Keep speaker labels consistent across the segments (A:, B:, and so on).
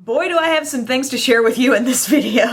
A: Boy, do I have some things to share with you in this video.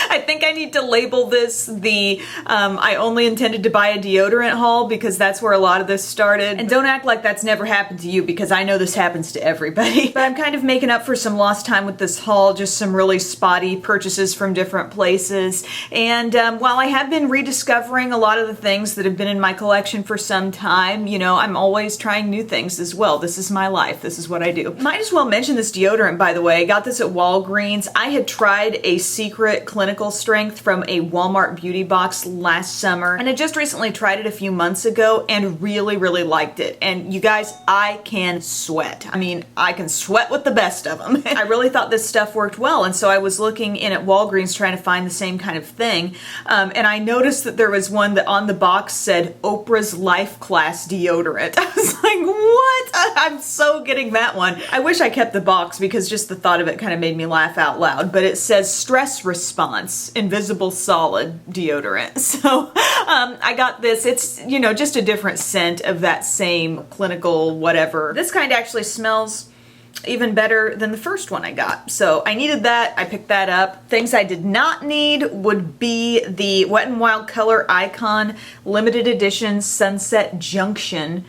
A: I think I need to label this the I only intended to buy a deodorant haul because that's where a lot of this started. And don't act like that's never happened to you because I know this happens to everybody. But I'm kind of making up for some lost time with this haul, just some really spotty purchases from different places. And while I have been rediscovering a lot of the things that have been in my collection for some time, you know, I'm always trying new things as well. This is my life. This is what I do. Might as well mention this deodorant, by the way. I got this at Walgreens. I had tried a secret clinical strength from a Walmart beauty box last summer, and I just recently tried it a few months ago and really liked it. And you guys, I can sweat. I mean, I can sweat with the best of them. I really thought this stuff worked well, and so I was looking in at Walgreens trying to find the same kind of thing, and I noticed that there was one that on the box said Oprah's Life Class deodorant. I was like, what? I'm so getting that one. I wish I kept the box because just the thought of it kind of made me laugh out loud, but it says Stress Response Invisible Solid deodorant. So I got this. It's, you know, just a different scent of that same clinical whatever. This kind actually smells even better than the first one I got. So I needed that. I picked that up. Things I did not need would be the Wet n Wild Color Icon limited edition Sunset Junction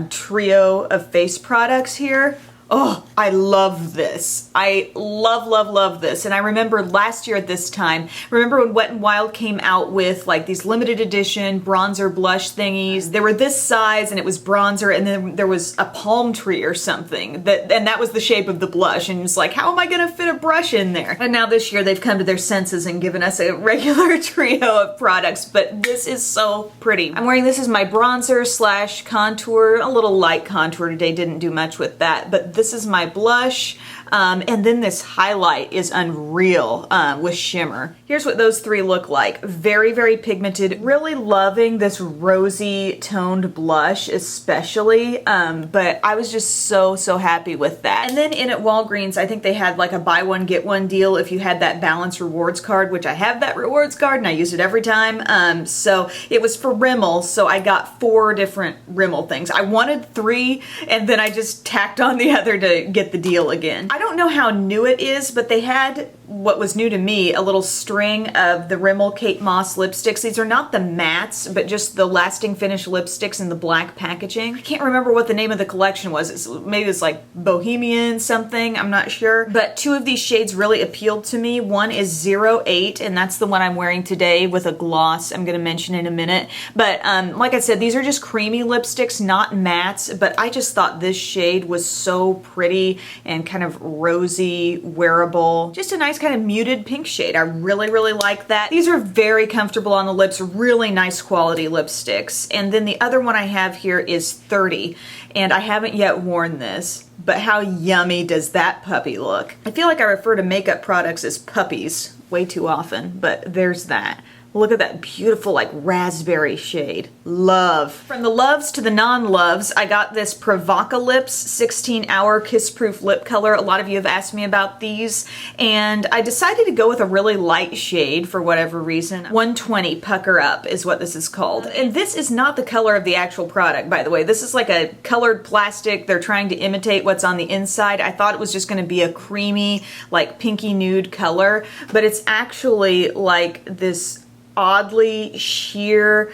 A: trio of face products here. Oh, I love this. I love this. And I remember last year at this time, remember when Wet n Wild came out with like these limited edition bronzer blush thingies? They were this size and it was bronzer, and then there was a palm tree or something and that was the shape of the blush, and it's like, how am I gonna fit a brush in there? And now this year they've come to their senses and given us a regular trio of products, but this is so pretty. I'm wearing this as my bronzer slash contour, a little light contour today, didn't do much with that, but this is my blush, and then this highlight is unreal with shimmer. Here's what those three look like. Very pigmented. Really loving this rosy toned blush especially, but I was just so happy with that. And then in at Walgreens, I think they had like a buy one get one deal if you had that Balance Rewards card, which I have that rewards card and I use it every time. So it was for Rimmel, so I got 4 different Rimmel things. I wanted 3 and then I just tacked on the other to get the deal again. I don't know how new it is, but they had what was new to me, a little string of the Rimmel Kate Moss lipsticks. These are not the mattes, but just the lasting finish lipsticks in the black packaging. I can't remember what the name of the collection was. Maybe it's like Bohemian something, I'm not sure. But 2 of these shades really appealed to me. One is 08, and that's the one I'm wearing today with a gloss I'm gonna mention in a minute. But like I said, these are just creamy lipsticks, not mattes, but I just thought this shade was so pretty and kind of rosy, wearable. Just a nice kind of muted pink shade. I really like that. These are very comfortable on the lips, really nice quality lipsticks. And then the other one I have here is 30, and I haven't yet worn this, but how yummy does that puppy look? I feel like I refer to makeup products as puppies way too often, but there's that. Look at that beautiful like raspberry shade. Love. From the loves to the non-loves, I got this Provocalips 16-hour kiss-proof lip color. A lot of you have asked me about these, and I decided to go with a really light shade for whatever reason. 120 Pucker Up is what this is called. And this is not the color of the actual product, by the way. This is like a colored plastic. They're trying to imitate what's on the inside. I thought it was just gonna be a creamy, like pinky nude color, but it's actually like this oddly sheer,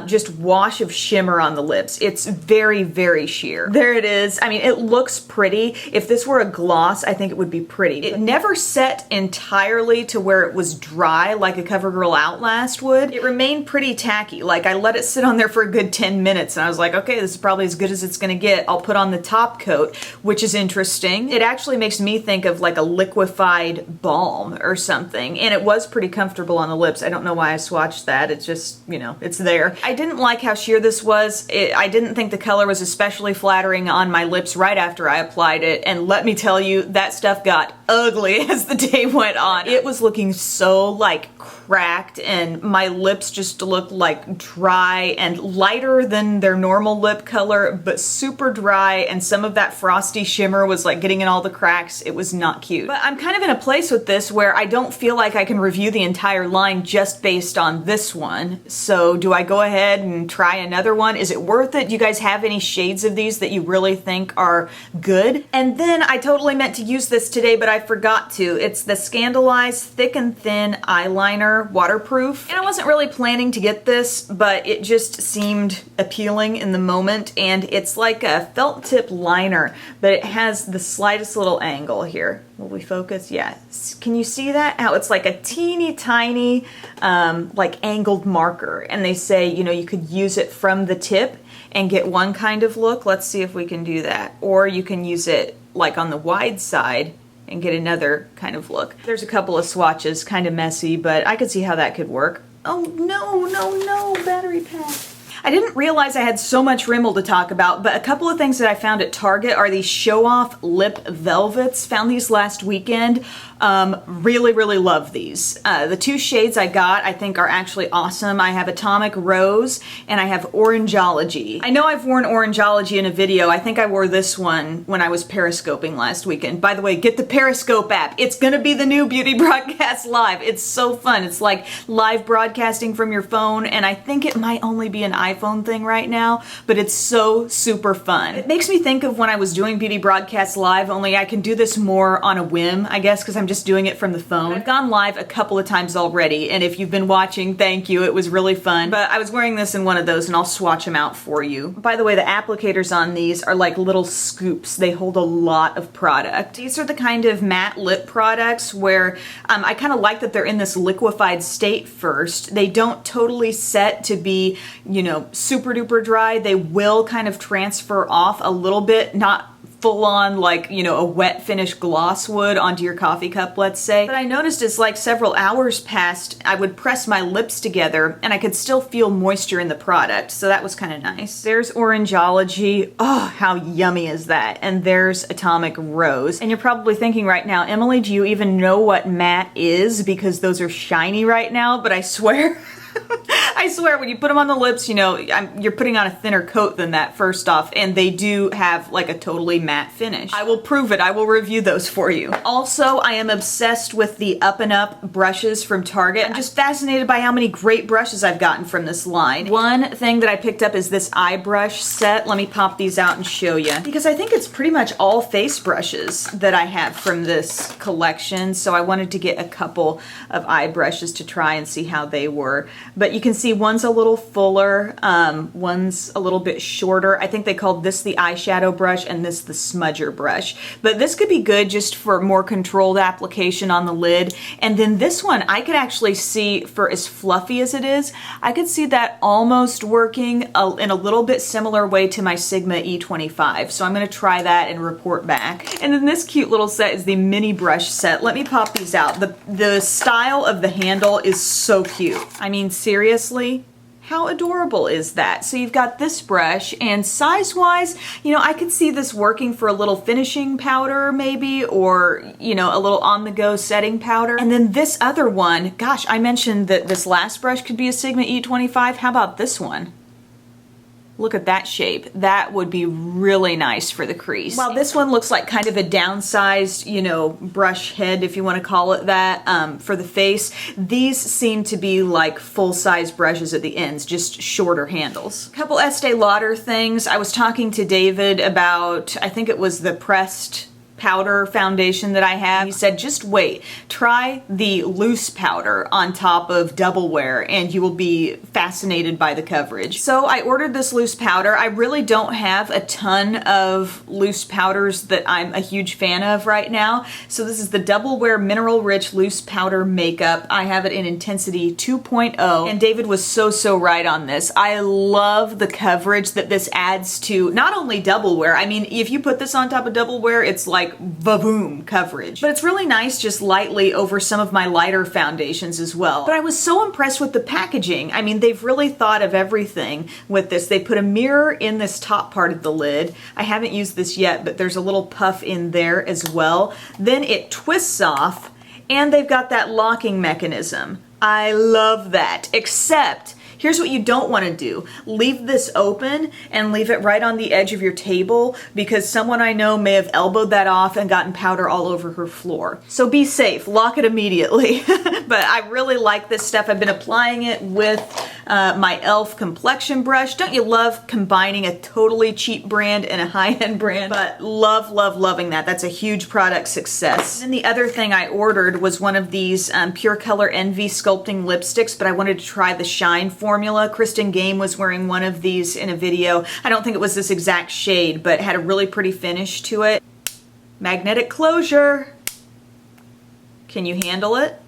A: just wash of shimmer on the lips. It's very sheer. There it is. I mean, it looks pretty. If this were a gloss, I think it would be pretty. It never set entirely to where it was dry like a CoverGirl Outlast would. It remained pretty tacky. Like, I let it sit on there for a good 10 minutes and I was like, okay, this is probably as good as it's gonna get. I'll put on the top coat, which is interesting. It actually makes me think of like a liquefied balm or something, and it was pretty comfortable on the lips. I don't know why I swatched that. It's just, you know, it's there. I didn't like how sheer this was. I didn't think the color was especially flattering on my lips right after I applied it, and let me tell you, that stuff got ugly as the day went on. It was looking so like cracked and my lips just looked like dry and lighter than their normal lip color, but super dry, and some of that frosty shimmer was like getting in all the cracks. It was not cute. But I'm kind of in a place with this where I don't feel like I can review the entire line just based on this one. So do I go ahead and try another one? Is it worth it? Do you guys have any shades of these that you really think are good? And then I totally meant to use this today, but I forgot to. It's the Scandalized Thick and Thin Eyeliner Waterproof. And I wasn't really planning to get this, but it just seemed appealing in the moment. And it's like a felt tip liner, but it has the slightest little angle here. Will we focus? Yeah. Can you see that? How it's like a teeny tiny, like angled marker. And they say, you know, you could use it from the tip and get one kind of look. Let's see if we can do that. Or you can use it like on the wide side and get another kind of look. There's a couple of swatches, kind of messy, but I could see how that could work. Oh, no, battery pack. I didn't realize I had so much Rimmel to talk about, but a couple of things that I found at Target are these show-off lip velvets. Found these last weekend. Really love these. The two shades I got I think are actually awesome. I have Atomic Rose and I have Orangeology. I know I've worn Orangeology in a video. I think I wore this one when I was periscoping last weekend. By the way, get the Periscope app. It's gonna be the new Beauty Broadcast Live. It's so fun. It's like live broadcasting from your phone, and I think it might only be an iPhone thing right now, but it's so super fun. It makes me think of when I was doing Beauty Broadcast Live, only I can do this more on a whim, I guess, because I'm just doing it from the phone. I've gone live a couple of times already, and if you've been watching, thank you. It was really fun. But I was wearing this in one of those, and I'll swatch them out for you. By the way, the applicators on these are like little scoops. They hold a lot of product. These are the kind of matte lip products where I kind of like that they're in this liquefied state first. They don't totally set to be, you know, super duper dry. They will kind of transfer off a little bit, not full on like, you know, a wet finish gloss would onto your coffee cup, let's say. But I noticed as like several hours passed, I would press my lips together and I could still feel moisture in the product. So that was kind of nice. There's Orangeology. Oh, how yummy is that? And there's Atomic Rose. And you're probably thinking right now, Emily, do you even know what matte is? Because those are shiny right now, but I swear I swear when you put them on the lips, you know, you're putting on a thinner coat than that first off, and they do have like a totally matte finish. I will prove it. I will review those for you. Also, I am obsessed with the Up and Up brushes from Target. I'm just fascinated by how many great brushes I've gotten from this line. One thing that I picked up is this eye brush set. Let me pop these out and show you, because I think it's pretty much all face brushes that I have from this collection, so I wanted to get a couple of eye brushes to try and see how they were. But you can see one's a little fuller, one's a little bit shorter. I think they called this the eyeshadow brush and this the smudger brush. But this could be good just for more controlled application on the lid. And then this one, I could actually see, for as fluffy as it is, I could see that almost working in a little bit similar way to my Sigma E25. So I'm going to try that and report back. And then this cute little set is the mini brush set. Let me pop these out. The style of the handle is so cute. I mean, seriously, how adorable is that? So you've got this brush, and size-wise, you know, I could see this working for a little finishing powder maybe, or, you know, a little on-the-go setting powder. And then this other one, gosh, I mentioned that this last brush could be a Sigma E25. How about this one? Look at that shape. That would be really nice for the crease. While this one looks like kind of a downsized, you know, brush head, if you want to call it that, for the face, these seem to be like full-size brushes at the ends, just shorter handles. A couple Estee Lauder things. I was talking to David about, I think it was the pressed powder foundation that I have. He said, just wait, try the loose powder on top of double wear and you will be fascinated by the coverage. So I ordered this loose powder. I really don't have a ton of loose powders that I'm a huge fan of right now. So this is the Double Wear Mineral Rich Loose Powder Makeup. I have it in intensity 2.0, and David was so right on this. I love the coverage that this adds to not only double wear. I mean, if you put this on top of double wear, it's like va-boom coverage. But it's really nice just lightly over some of my lighter foundations as well. But I was so impressed with the packaging. I mean, they've really thought of everything with this. They put a mirror in this top part of the lid. I haven't used this yet, but there's a little puff in there as well. Then it twists off, and they've got that locking mechanism. I love that, except here's what you don't want to do. Leave this open and leave it right on the edge of your table because someone I know may have elbowed that off and gotten powder all over her floor. So be safe, lock it immediately. But I really like this stuff. I've been applying it with my e.l.f. complexion brush. Don't you love combining a totally cheap brand and a high-end brand? But loving that. That's a huge product success. And the other thing I ordered was one of these Pure Color Envy sculpting lipsticks, but I wanted to try the Shine formula. Kristen Game was wearing one of these in a video. I don't think it was this exact shade, but it had a really pretty finish to it. Magnetic closure. Can you handle it?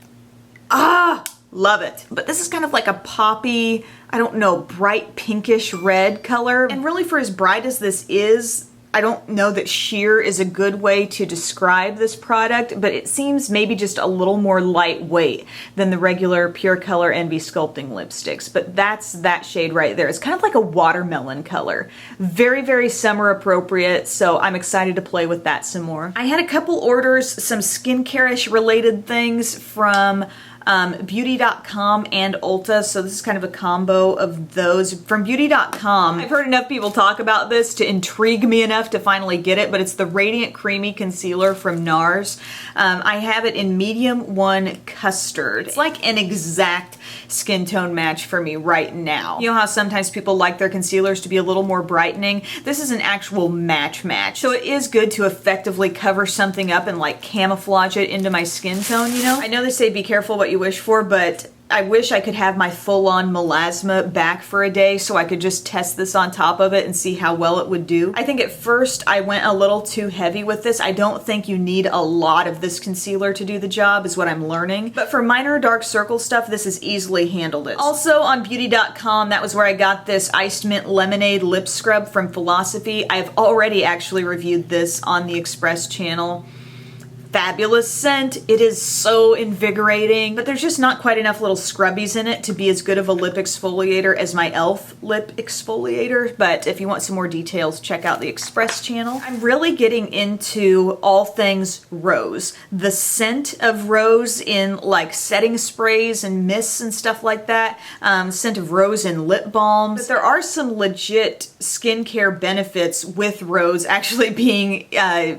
A: Ah, love it. But this is kind of like a poppy, I don't know, bright pinkish red color. And really for as bright as this is, I don't know that sheer is a good way to describe this product, but it seems maybe just a little more lightweight than the regular Pure Color Envy sculpting lipsticks. But that's that shade right there. It's kind of like a watermelon color. Very, very summer appropriate, so I'm excited to play with that some more. I had a couple orders, some skincare-ish related things from Beauty.com and Ulta, so this is kind of a combo of those. From Beauty.com, I've heard enough people talk about this to intrigue me enough to finally get it, but it's the Radiant Creamy Concealer from NARS. I have it in medium 1 custard. It's like an exact skin tone match for me right now. You know how sometimes people like their concealers to be a little more brightening? This is an actual match. So it is good to effectively cover something up and like camouflage it into my skin tone, you know? I know they say be careful what you wish for, but I wish I could have my full-on melasma back for a day so I could just test this on top of it and see how well it would do. I think at first I went a little too heavy with this. I don't think you need a lot of this concealer to do the job, is what I'm learning. But for minor dark circle stuff, this has easily handled it. Also on Beauty.com, that was where I got this Iced Mint Lemonade Lip Scrub from Philosophy. I've already actually reviewed this on the Express channel. Fabulous scent. It is so invigorating, but there's just not quite enough little scrubbies in it to be as good of a lip exfoliator as my e.l.f. lip exfoliator. But if you want some more details, check out the Express channel. I'm really getting into all things rose. The scent of rose in like setting sprays and mists and stuff like that. Scent of rose in lip balms. But there are some legit skincare benefits with rose actually being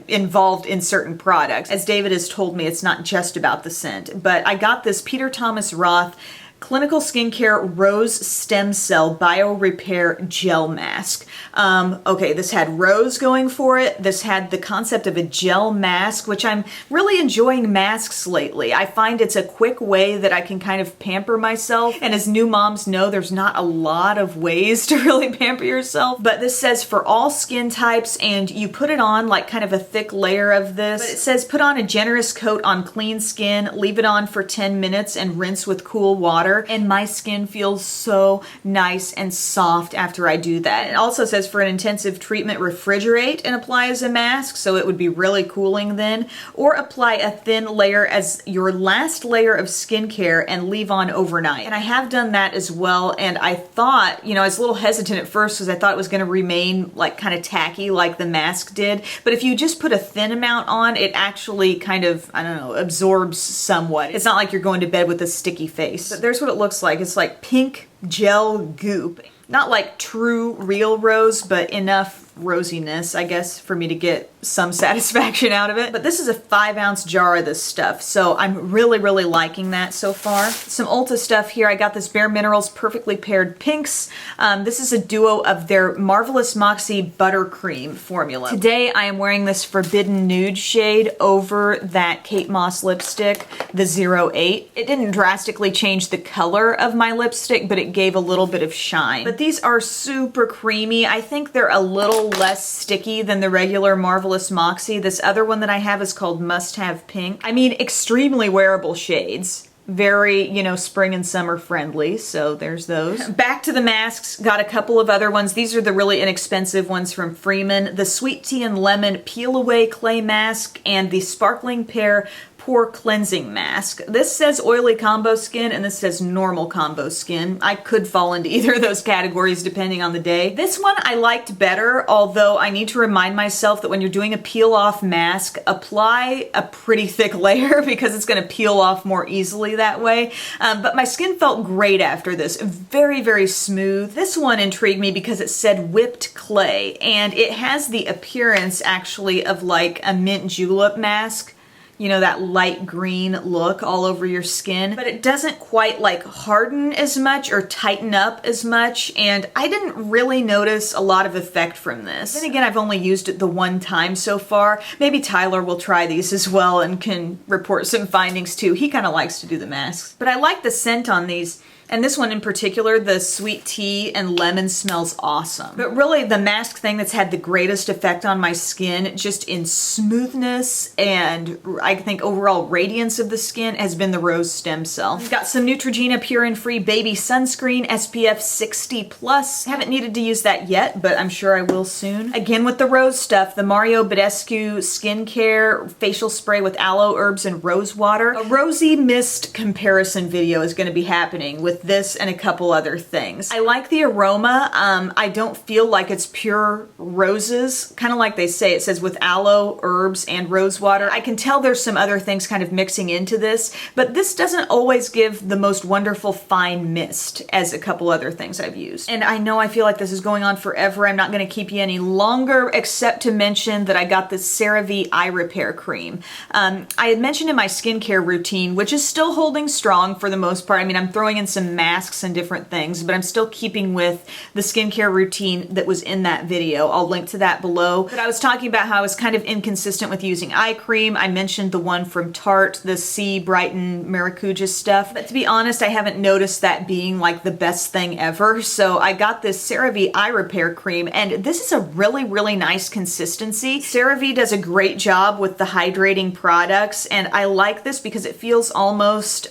A: involved in certain products. As David has told me, it's not just about the scent, but I got this Peter Thomas Roth Clinical Skincare Rose Stem Cell Bio Repair Gel Mask. Okay, this had rose going for it. This had the concept of a gel mask, which I'm really enjoying masks lately. I find it's a quick way that I can kind of pamper myself. And as new moms know, there's not a lot of ways to really pamper yourself. But this says for all skin types, and you put it on like kind of a thick layer of this. But it says put on a generous coat on clean skin, leave it on for 10 minutes and rinse with cool water. And my skin feels so nice and soft after I do that. It also says for an intensive treatment, refrigerate and apply as a mask, so it would be really cooling then, or apply a thin layer as your last layer of skincare and leave on overnight. And I have done that as well, and I thought, you know, I was a little hesitant at first because I thought it was going to remain like kind of tacky like the mask did, but if you just put a thin amount on, it actually kind of, I don't know, absorbs somewhat. It's not like you're going to bed with a sticky face. But there's what it looks like. It's like pink gel goop. Not like true real rose, but enough rosiness, I guess, for me to get some satisfaction out of it. But this is a 5-ounce jar of this stuff, so I'm really liking that so far. Some Ulta stuff here. I got this Bare Minerals Perfectly Paired Pinks. This is a duo of their Marvelous Moxie Buttercream formula. Today I am wearing this Forbidden Nude shade over that Kate Moss lipstick, the 08. It didn't drastically change the color of my lipstick, but it gave a little bit of shine. But these are super creamy. I think they're a little less sticky than the regular Marvelous Moxie. This other one that I have is called Must Have Pink. I mean, extremely wearable shades. Very, you know, spring and summer friendly, so there's those. Back to the masks, got a couple of other ones. These are the really inexpensive ones from Freeman. The Sweet Tea and Lemon Peel Away Clay Mask and the Sparkling Pear Pore Cleansing Mask. This says oily combo skin and this says normal combo skin. I could fall into either of those categories depending on the day. This one I liked better, although I need to remind myself that when you're doing a peel off mask, apply a pretty thick layer because it's going to peel off more easily that way. But my skin felt great after this. Very, very smooth. This one intrigued me because it said whipped clay, and it has the appearance actually of like a mint julep mask. You know, that light green look all over your skin, but it doesn't quite like harden as much or tighten up as much, and I didn't really notice a lot of effect from this. Then again, I've only used it the one time so far. Maybe Tyler will try these as well and can report some findings too. He kind of likes to do the masks. But I like the scent on these. And this one in particular, the sweet tea and lemon smells awesome. But really the mask thing that's had the greatest effect on my skin, just in smoothness and I think overall radiance of the skin, has been the Rose Stem Cell. We've got some Neutrogena Pure and Free Baby Sunscreen, SPF 60+. Haven't needed to use that yet, but I'm sure I will soon. Again with the rose stuff, the Mario Badescu Skincare Facial Spray with Aloe, Herbs, and Rose Water. A rosy mist comparison video is going to be happening with this and a couple other things. I like the aroma. I don't feel like it's pure roses, kind of like they say. It says with aloe, herbs, and rose water. I can tell there's some other things kind of mixing into this, but this doesn't always give the most wonderful fine mist as a couple other things I've used. And I know I feel like this is going on forever. I'm not going to keep you any longer, except to mention that I got this CeraVe Eye Repair Cream. I had mentioned in my skincare routine, which is still holding strong for the most part. I mean, I'm throwing in some masks and different things, but I'm still keeping with the skincare routine that was in that video. I'll link to that below. But I was talking about how I was kind of inconsistent with using eye cream. I mentioned the one from Tarte, the Sea Brighten Maracuja stuff. But to be honest, I haven't noticed that being like the best thing ever. So I got this CeraVe Eye Repair Cream, and this is a really, really nice consistency. CeraVe does a great job with the hydrating products, and I like this because it feels almost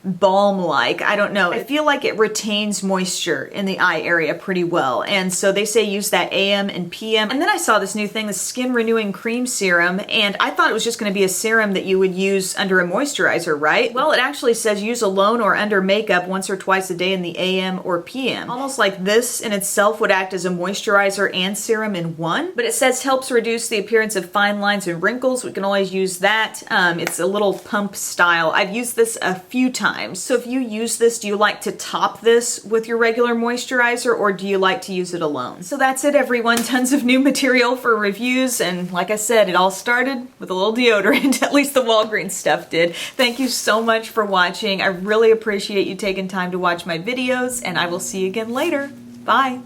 A: balm-like. I don't know. I feel like it retains moisture in the eye area pretty well. And so they say use that AM and PM. And then I saw this new thing, the Skin Renewing Cream Serum, and I thought it was just going to be a serum that you would use under a moisturizer, right? Well, it actually says use alone or under makeup once or twice a day in the AM or PM. Almost like this in itself would act as a moisturizer and serum in one. But it says helps reduce the appearance of fine lines and wrinkles. We can always use that. It's a little pump style. I've used this a few times. So if you use this, do you like to top this with your regular moisturizer, or do you like to use it alone? So that's it, everyone. Tons of new material for reviews, and like I said, it all started with a little deodorant. At least the Walgreens stuff did. Thank you so much for watching. I really appreciate you taking time to watch my videos, and I will see you again later. Bye.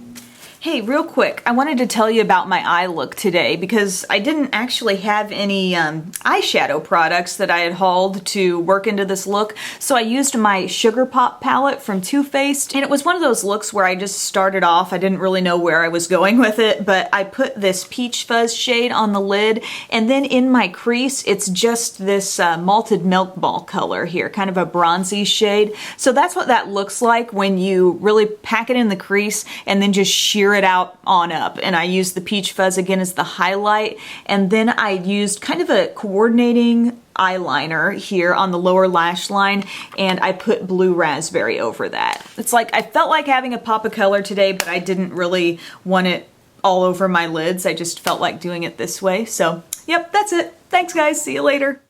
A: Hey, real quick, I wanted to tell you about my eye look today because I didn't actually have any eyeshadow products that I had hauled to work into this look, so I used my Sugar Pop palette from Too Faced, and it was one of those looks where I just started off. I didn't really know where I was going with it, but I put this Peach Fuzz shade on the lid, and then in my crease, it's just this Malted Milk Ball color here, kind of a bronzy shade. So that's what that looks like when you really pack it in the crease and then just sheer it out on up. And I used the Peach Fuzz again as the highlight, and then I used kind of a coordinating eyeliner here on the lower lash line, and I put Blue Raspberry over that. It's like I felt like having a pop of color today, but I didn't really want it all over my lids. I just felt like doing it this way. So yep, that's it. Thanks guys, see you later.